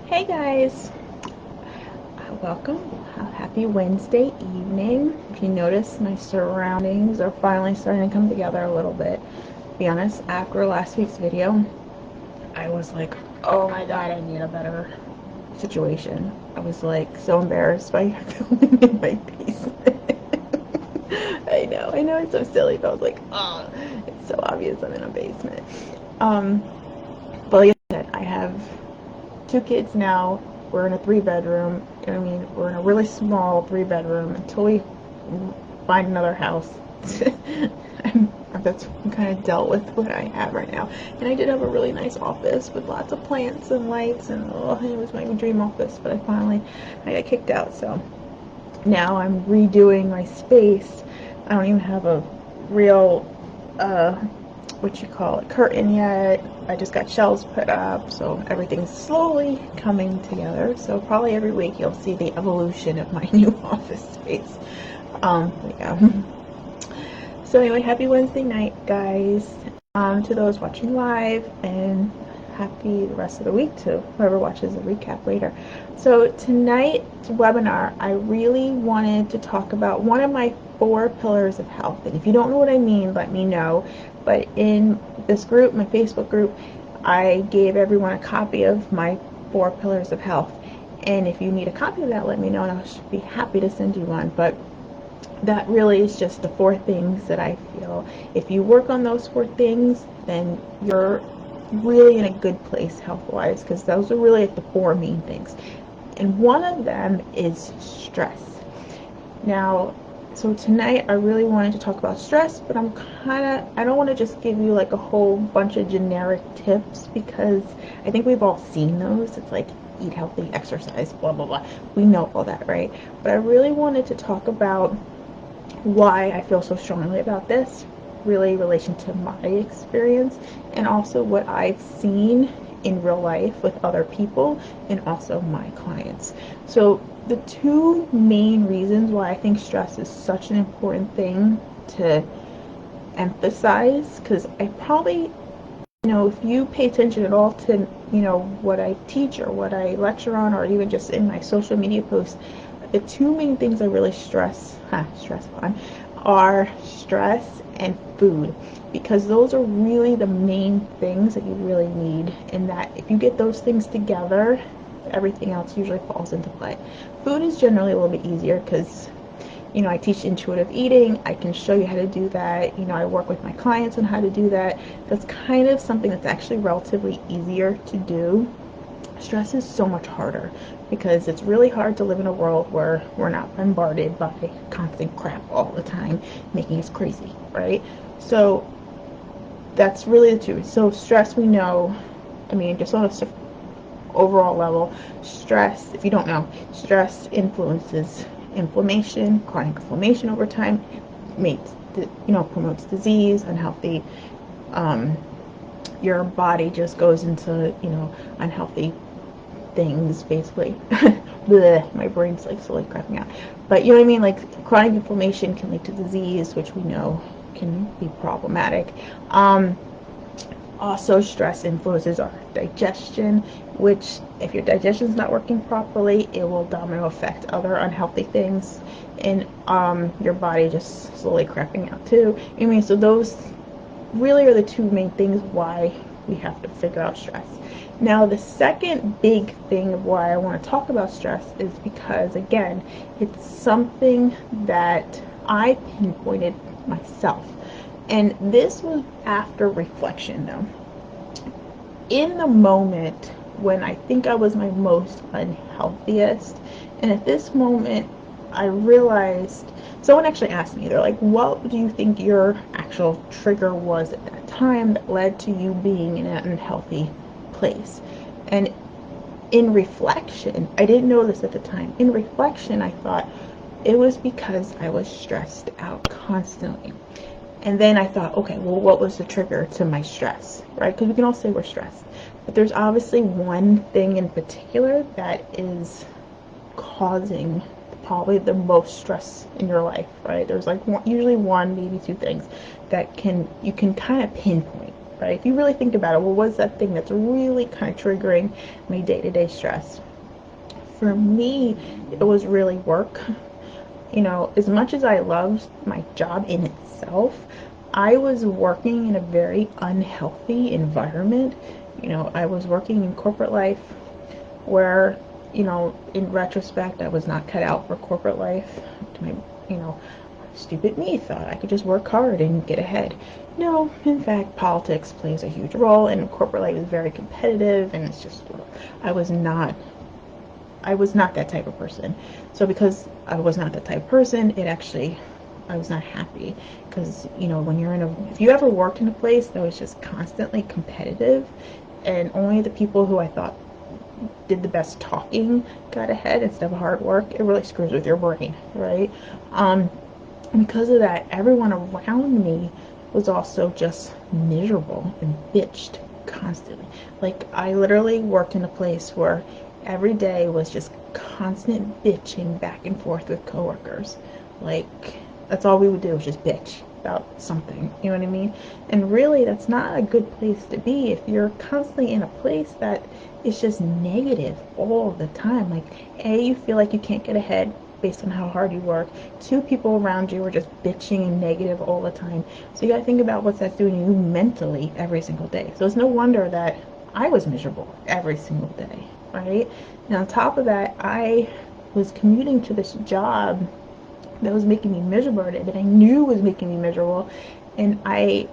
Hey guys, welcome. Happy Wednesday evening. If you notice, my surroundings are finally starting to come together a little bit. To be honest, after last week's video, I was like, oh my god, I need a better situation. I was like so embarrassed by filming in my basement. I know it's so silly, but I was like, oh, it's so obvious I'm in a basement. Um, but like I said, I have two kids now. We're in a three-bedroom. I mean, we're in a really small three-bedroom until we find another house. That's kind of dealt with what I have right now. And I did have a really nice office with lots of plants and lights, and oh, it was my dream office. But I got kicked out. So now I'm redoing my space. I don't even have a real what you call it, curtain yet. I just got shelves put up, so everything's slowly coming together. So probably every week you'll see the evolution of my new office space. Yeah. So anyway, happy Wednesday night, guys. To those watching live, and happy the rest of the week to whoever watches the recap later. So tonight's webinar, I really wanted to talk about one of my 4 pillars of health. And if you don't know what I mean, let me know. But in this group, my Facebook group, I gave everyone a copy of my 4 pillars of health. And if you need a copy of that, let me know, and I'll be happy to send you one. But that really is just the 4 things that I feel if you work on those 4 things, then you're really in a good place health-wise, because those are really the 4 main things. And one of them is stress. Now, so tonight I really wanted to talk about stress, but I don't want to just give you like a whole bunch of generic tips, because I think we've all seen those. It's like eat healthy, exercise, blah blah blah. We know all that, right? But I really wanted to talk about why I feel so strongly about this, really in relation to my experience, and also what I've seen in real life with other people and also my clients. So the 2 main reasons why I think stress is such an important thing to emphasize, because I probably, if you pay attention at all to, what I teach or what I lecture on, or even just in my social media posts, the 2 main things I really stress on are stress and food, because those are really the main things that you really need, and that if you get those things together, everything else usually falls into play. Food is generally a little bit easier because I teach intuitive eating. I can show you how to do that. I work with my clients on how to do that. That's kind of something that's actually relatively easier to do. Stress is so much harder, because it's really hard to live in a world where we're not bombarded by constant crap all the time, making us crazy, right? So that's really the 2. So stress, we know, just on a overall level, stress, if you don't know, stress influences inflammation, chronic inflammation over time, promotes disease, unhealthy, your body just goes into, unhealthy things, basically. Blech, my brain's like slowly crapping out. But you know what I mean? Like, chronic inflammation can lead to disease, which we know can be problematic. Also, stress influences our digestion, which, if your digestion's not working properly, it will domino affect other unhealthy things in your body, just slowly crapping out too. So those really are the 2 main things why we have to figure out stress. Now, the second big thing of why I want to talk about stress is because, again, it's something that I pinpointed myself. And this was after reflection, though. In the moment when I think I was my most unhealthiest, and at this moment, I realized, someone actually asked me, they're like, what do you think your actual trigger was at that time that led to you being in an unhealthy place? And in reflection, I didn't know this at the time. In reflection, I thought it was because I was stressed out constantly. And then I thought, okay, well, what was the trigger to my stress, right? Because we can all say we're stressed. But there's obviously one thing in particular that is causing probably the most stress in your life, right? There's like usually 1, maybe 2 things that you can kind of pinpoint. right? If you really think about it, what was that thing that's really kind of triggering my day-to-day stress? For me, it was really work. You know, as much as I loved my job in itself, I was working in a very unhealthy environment. You know, I was working in corporate life where, you know, in retrospect, I was not cut out for corporate life. My, you know, stupid me thought I could just work hard and get ahead. No, in fact, politics plays a huge role, and corporate life is very competitive, and it's just, I was not I was not that type of person. So because I was not that type of person, it actually, I was not happy. Because, you know, when you're in a, if you ever worked in a place that was just constantly competitive and only the people who I thought did the best talking got ahead instead of hard work, it really screws with your brain, right? Um, and because of that, everyone around me was also just miserable and bitched constantly. Like, I literally worked in a place where every day was just constant bitching back and forth with coworkers. Like, that's all we would do was just bitch about something. You know what I mean? And really, that's not a good place to be if you're constantly in a place that is just negative all the time. Like, A, you feel like you can't get ahead based on how hard you work. Two, people around you are just bitching and negative all the time. So you gotta think about what that's doing to you mentally every single day. So it's no wonder that I was miserable every single day, right? And on top of that, I was commuting to this job that was making me miserable, that I knew was making me miserable, and I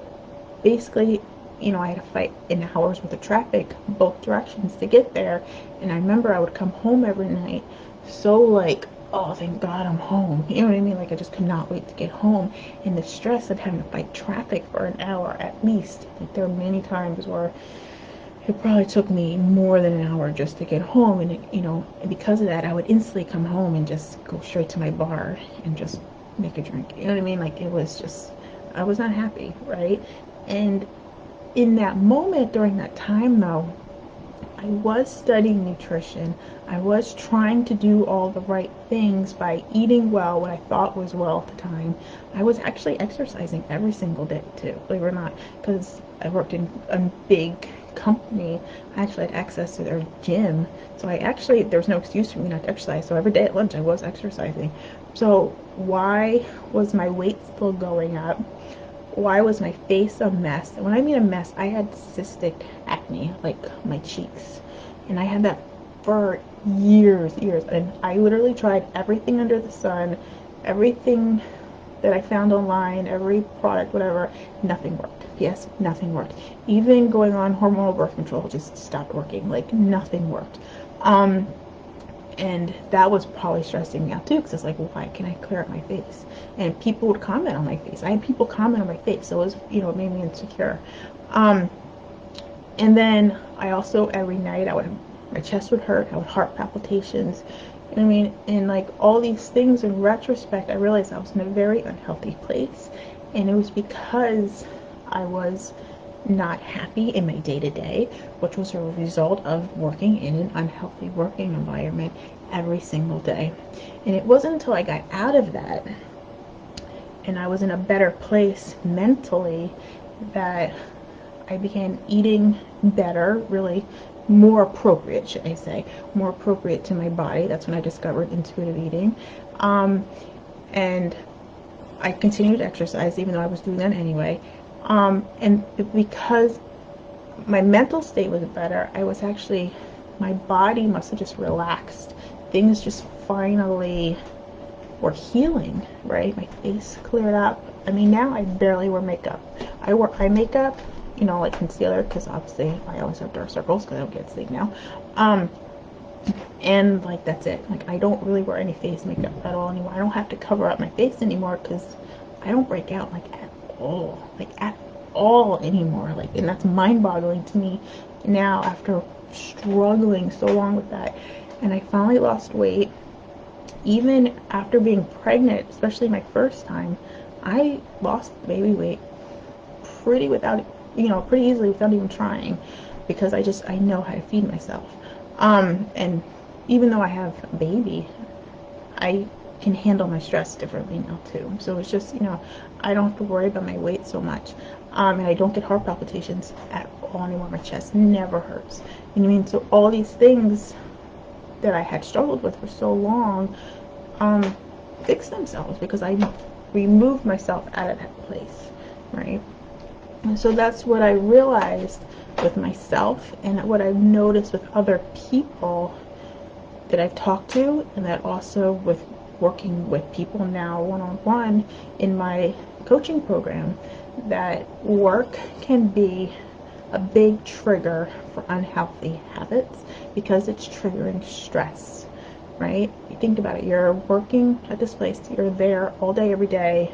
basically, you know, I had to fight in hours with the traffic both directions to get there. And I remember I would come home every night so like, oh, thank God I'm home. You know what I mean? Like, I just could not wait to get home. And the stress of having to fight traffic for an hour at least. Like, there were many times where it probably took me more than an hour just to get home. And, you know, and because of that, I would instantly come home and just go straight to my bar and just make a drink. You know what I mean? Like, it was just, I was not happy, right? And in that moment, during that time though, I was studying nutrition. I was trying to do all the right things by eating well, what I thought was well at the time. I was actually exercising every single day too, believe it or not, because I worked in a big company. I actually had access to their gym. So I actually, there was no excuse for me not to exercise. So every day at lunch I was exercising. So why was my weight still going up? Why was my face a mess? And when I mean a mess, I had cystic acne, like my cheeks. And I had that for years. And I literally tried everything under the sun, everything that I found online, every product, whatever, nothing worked. Yes, nothing worked. Even going on hormonal birth control just stopped working. Like, nothing worked. And that was probably stressing me out too, because it's like, well, why can I clear up my face? And people would comment on my face. I had people comment on my face, so it was, you know, it made me insecure. Um, and then I also, every night, my chest would hurt, I would heart palpitations. You know what I mean? And like all these things in retrospect, I realized I was in a very unhealthy place. And it was because I was not happy in my day to day, which was a result of working in an unhealthy working environment every single day. And it wasn't until I got out of that and I was in a better place mentally that I began eating better, really more appropriate, should I say, more appropriate to my body. That's when I discovered intuitive eating. And I continued to exercise even though I was doing that anyway. And because my mental state was better, I was actually, my body must have just relaxed. Things just finally were healing, right? My face cleared up. I mean, now I barely wear makeup. I wear eye makeup, you know, like concealer, because obviously I always have dark circles because I don't get sleep now. And like that's it. Like, I don't really wear any face makeup at all anymore. I don't have to cover up my face anymore because I don't break out like at all anymore. Like, and that's mind-boggling to me now after struggling so long with that. And I finally lost weight. Even after being pregnant, especially my first time, I lost baby weight pretty easily without even trying, because I know how to feed myself. And even though I have a baby, I can handle my stress differently now too. So it's just, I don't have to worry about my weight so much. And I don't get heart palpitations at all anymore. My chest never hurts. You know what I mean? So all these things that I had struggled with for so long fix themselves because I removed myself out of that place, right? And so that's what I realized with myself, and what I've noticed with other people that I've talked to, and that also with working with people now one-on-one in my coaching program, that work can be a big trigger for unhealthy habits because it's triggering stress, right? You think about it, you're working at this place, you're there all day, every day.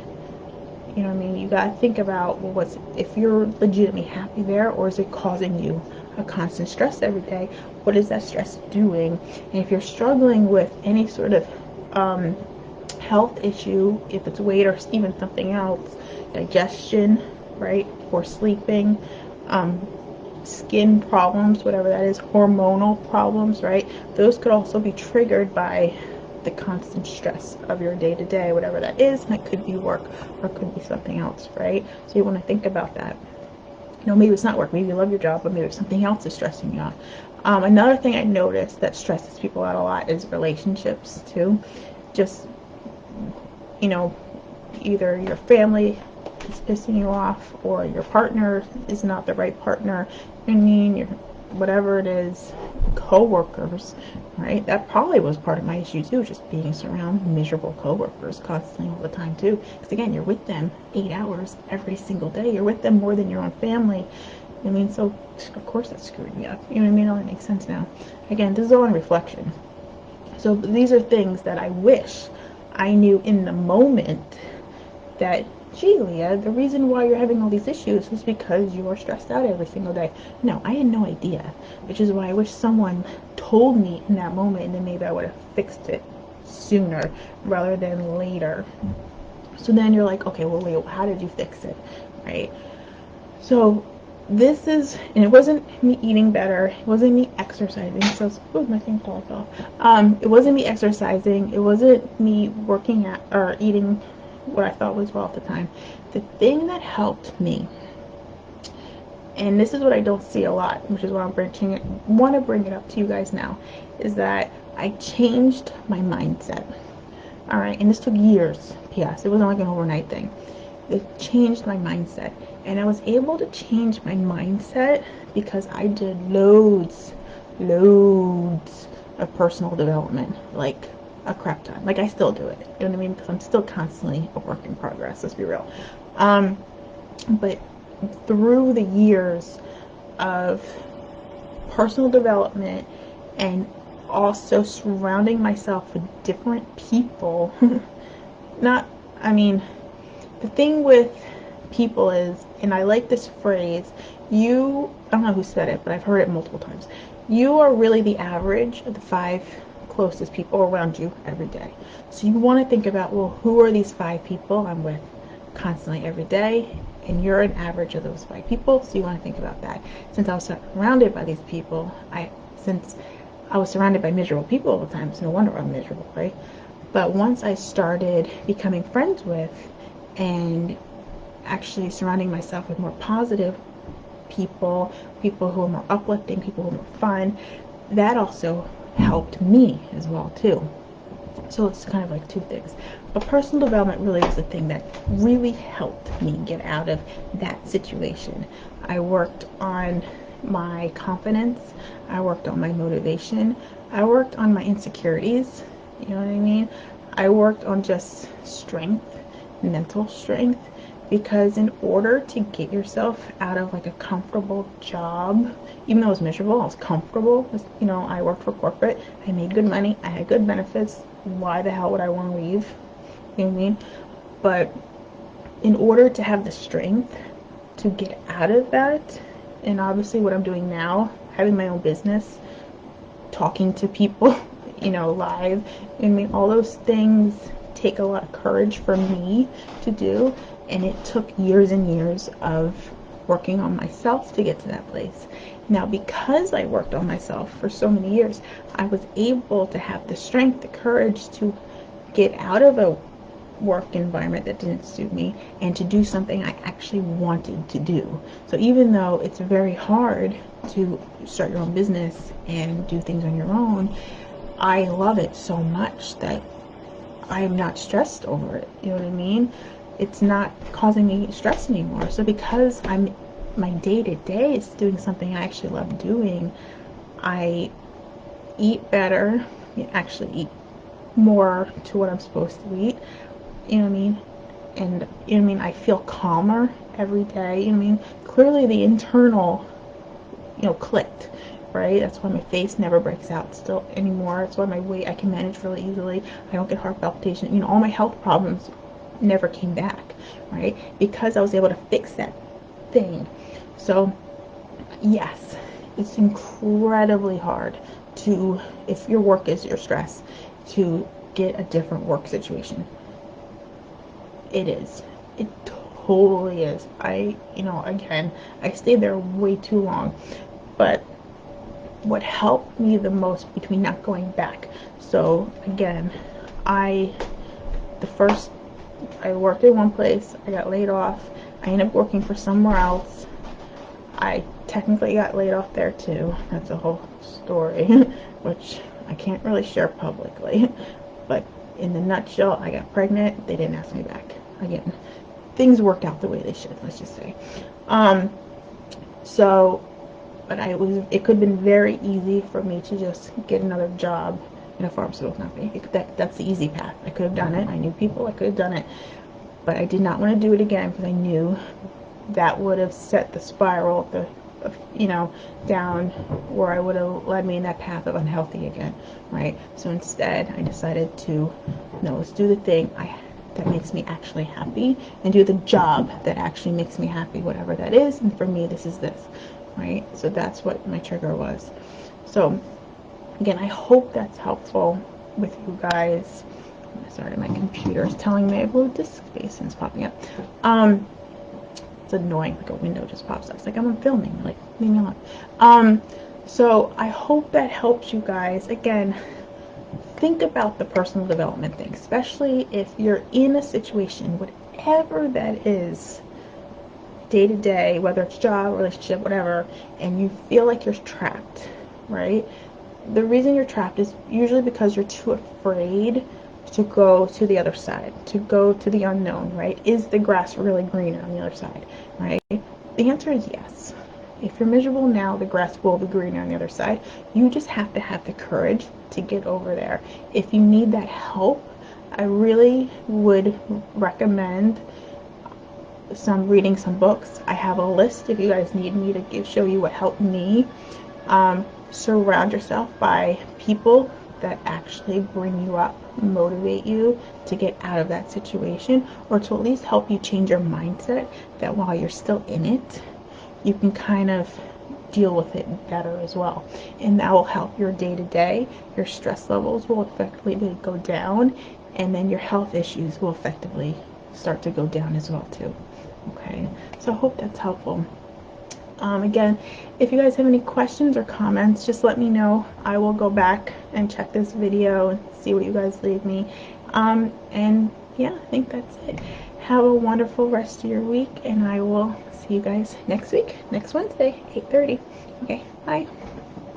You know what I mean? You gotta think about, well, if you're legitimately happy there, or is it causing you a constant stress every day? What is that stress doing? And if you're struggling with any sort of health issue, if it's weight or even something else, digestion, right, or sleeping, skin problems, whatever that is, hormonal problems, right, those could also be triggered by the constant stress of your day-to-day, whatever that is. And it could be work, or it could be something else, right? So you want to think about that. You know, maybe it's not work, maybe you love your job, but maybe something else is stressing you out. Another thing I noticed that stresses people out a lot is relationships too. Just, you know, either your family is pissing you off, or your partner is not the right partner. I mean, whatever it is, co-workers, right? That probably was part of my issue too, just being surrounded miserable co-workers constantly all the time too. Because again, you're with them 8 hours every single day. You're with them more than your own family. I mean, so of course that's screwing me up. You know what I mean? All that makes sense now. Again, this is all in reflection. So these are things that I wish I knew in the moment, that, gee, Leah, the reason why you're having all these issues is because you are stressed out every single day. No, I had no idea, which is why I wish someone told me in that moment, and then maybe I would have fixed it sooner rather than later. So then you're like, okay, well, Leah, how did you fix it, right? So this is, and it wasn't me eating better, it wasn't me exercising, so, oh, my thing falls off. It wasn't me exercising, it wasn't me working at, or eating what I thought was well at the time. The thing that helped me, and this is what I don't see a lot, which is why I want to bring it up to you guys now, is that I changed my mindset. All right, and this took years. P.S. It wasn't like an overnight thing. It changed my mindset, and I was able to change my mindset because I did loads of personal development, like a crap ton. Like, I still do it, you know what I mean? Because I'm still constantly a work in progress, let's be real. But through the years of personal development, and also surrounding myself with different people, the thing with people is, and I like this phrase, I don't know who said it, but I've heard it multiple times. You are really the average of the 5 closest people around you every day. So you want to think about, well, who are these 5 people I'm with constantly every day? And you're an average of those 5 people, so you want to think about that. Since I was surrounded by these people, since I was surrounded by miserable people all the time, it's no wonder I'm miserable, right? But once I started becoming friends with, and actually surrounding myself with more positive people who are more uplifting, people who are more fun, that also helped me as well too. So it's kind of like 2 things. But personal development really is the thing that really helped me get out of that situation. I worked on my confidence, I worked on my motivation, I worked on my insecurities, you know what I mean? I worked on just strength, mental strength, because in order to get yourself out of like a comfortable job, even though it was miserable, I was comfortable. You know, I worked for corporate, I made good money, I had good benefits. Why the hell would I want to leave? You know what I mean? But in order to have the strength to get out of that, and obviously what I'm doing now, having my own business, talking to people, you know, live, I mean, all those things take a lot of courage for me to do, and it took years and years of working on myself to get to that place. Now, because I worked on myself for so many years, I was able to have the strength, the courage to get out of a work environment that didn't suit me and to do something I actually wanted to do. So even though it's very hard to start your own business and do things on your own, I love it so much that I am not stressed over it. You know what I mean? It's not causing me stress anymore. So because my day to day is doing something I actually love doing, I eat better, actually eat more to what I'm supposed to eat. You know what I mean? And you know what I mean? I feel calmer every day. You know what I mean? Clearly the internal, clicked, right? That's why my face never breaks out still anymore. That's why my weight I can manage really easily. I don't get heart palpitation. All my health problems never came back, right? Because I was able to fix that thing. So yes, it's incredibly hard to, if your work is your stress, to get a different work situation. It is. It totally is. Again, I stayed there way too long. But what helped me the most between not going back, so again, I worked in one place, I got laid off, I ended up working for somewhere else. I technically got laid off there too. That's a whole story, which I can't really share publicly. But in the nutshell, I got pregnant. They didn't ask me back. Again, things worked out the way they should, let's just say. But it could have been very easy for me to just get another job in a pharmaceutical company. That's the easy path. I could have done it. I knew people. I could have done it. But I did not want to do it again because I knew that would have set the spiral, down where I would have led me in that path of unhealthy again, right? So instead, I decided to, no, let's do the thing that makes me actually happy and do the job that actually makes me happy, whatever that is. And for me, this is this, right? So that's what my trigger was. So again, I hope that's helpful with you guys. Sorry, my computer is telling me I have a little disk space and it's popping up. It's annoying, like a window just pops up. It's like I'm filming, like leave me alone. So I hope that helps you guys. Again, think about the personal development thing, especially if you're in a situation, whatever that is, day to day, whether it's job, relationship, whatever, and you feel like you're trapped, right? The reason you're trapped is usually because you're too afraid to go to the other side, to go to the unknown, right? Is the grass really greener on the other side, right? The answer is yes. If you're miserable now, the grass will be greener on the other side. You just have to have the courage to get over there. If you need that help, I really would recommend reading some books. I have a list if you guys need me to show you what helped me. Surround yourself by people that actually bring you up, motivate you to get out of that situation, or to at least help you change your mindset that while you're still in it, you can kind of deal with it better as well. And that will help your day to day. Your stress levels will effectively go down, and then your health issues will effectively start to go down as well too. Okay, so I hope that's helpful. Again, if you guys have any questions or comments, just let me know. I will go back and check this video and see what you guys leave me. And yeah, I think that's it. Have a wonderful rest of your week, and I will see you guys next week, next Wednesday, 8:30. Okay, bye.